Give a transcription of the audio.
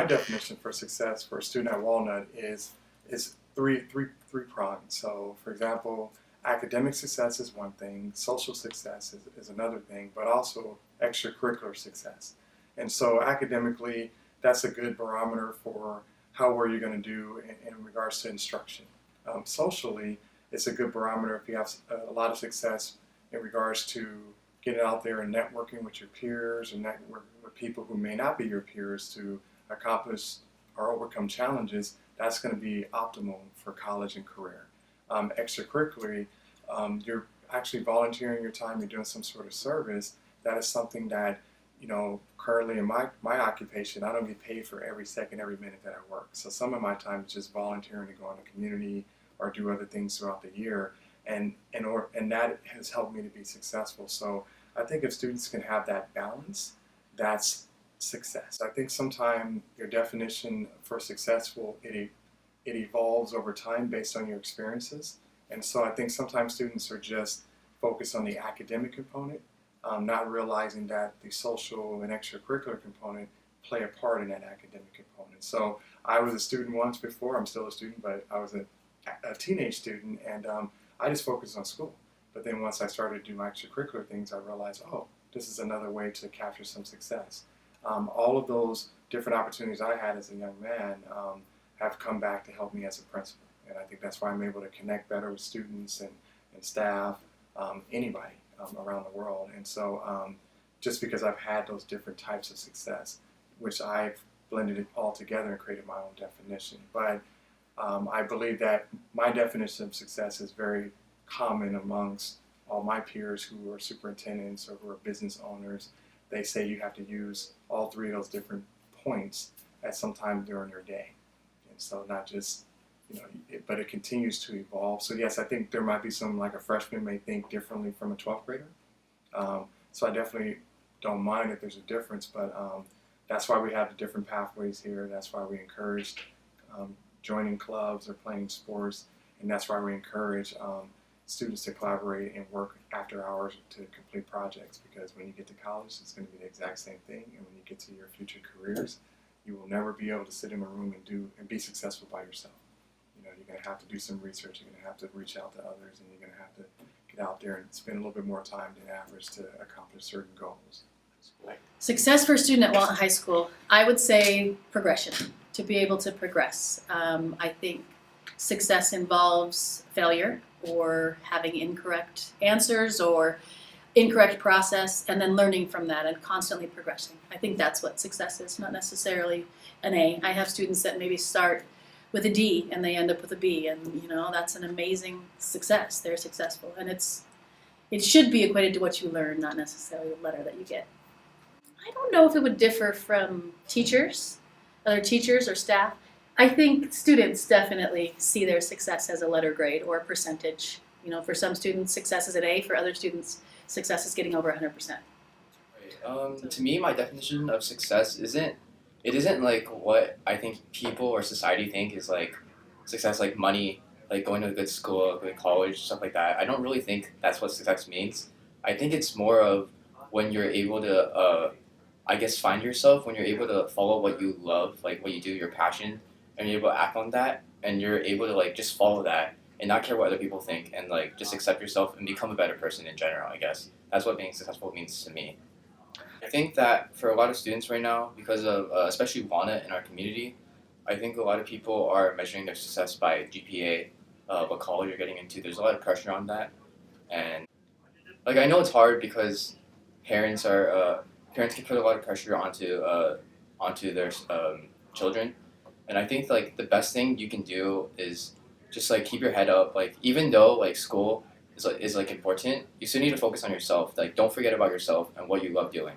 my definition for success for a student at Walnut is three pronged. So, for example, academic success is one thing, social success is another thing, but also extracurricular success. And so, academically, that's a good barometer for how well you're going to do in regards to instruction. Socially, it's a good barometer if you have a lot of success in regards to getting out there and networking with your peers and networking with people who may not be your peers to accomplish or overcome challenges. That's going to be optimal for college and career. Extracurricularly, you're actually volunteering your time, you're doing some sort of service. That is something that, currently in my occupation, I don't get paid for every second, every minute that I work. So some of my time is just volunteering to go in the community or do other things throughout the year. And that has helped me to be successful. So I think if students can have that balance, that's success. I think sometimes your definition for successful, it evolves over time based on your experiences. And so I think sometimes students are just focused on the academic component, not realizing that the social and extracurricular component play a part in that academic component. So I was a student once before, I'm still a student, but I was a teenage student, and I just focused on school. But then once I started to do my extracurricular things, I realized, oh, this is another way to capture some success. All of those different opportunities I had as a young man have come back to help me as a principal. And I think that's why I'm able to connect better with students and staff, anybody around the world. And so just because I've had those different types of success, which I've blended it all together and created my own definition. But I believe that my definition of success is very common amongst all my peers who are superintendents or who are business owners. They say you have to use all three of those different points at some time during your day. And so not just, but it continues to evolve. So yes, I think there might be some, like a freshman may think differently from a 12th grader. So I definitely don't mind if there's a difference, but that's why we have the different pathways here. That's why we encourage joining clubs or playing sports, and that's why we encourage students to collaborate and work after hours to complete projects, because when you get to college, it's going to be the exact same thing, and when you get to your future careers, you will never be able to sit in a room and be successful by yourself. You're going to have to do some research, you're going to have to reach out to others, and you're going to have to get out there and spend a little bit more time than average to accomplish certain goals. Success for a student at Walnut High School, I would say progression, to be able to progress. I think success involves failure or having incorrect answers or incorrect process, and then learning from that and constantly progressing. I think that's what success is, not necessarily an A. I have students that maybe start with a D and they end up with a B, and that's an amazing success. They're successful, and it should be equated to what you learn, not necessarily the letter that you get. I don't know if it would differ from other teachers or staff. I think students definitely see their success as a letter grade or a percentage. For some students, success is an A. For other students, success is getting over 100%. To me, my definition of success isn't like what I think people or society think is like success, like money, like going to a good school, good college, stuff like that. I don't really think that's what success means. I think it's more of when you're able to, find yourself, when you're able to follow what you love, like what you do, your passion, and you're able to act on that, and you're able to just follow that and not care what other people think, and just accept yourself and become a better person in general. I guess that's what being successful means to me. I think that for a lot of students right now, because of especially Walnut in our community, I think a lot of people are measuring their success by GPA, what college you're getting into. There's a lot of pressure on that, and I know it's hard because parents can put a lot of pressure onto their children, and I think the best thing you can do is just keep your head up. Even though school is important, you still need to focus on yourself. Don't forget about yourself and what you love doing.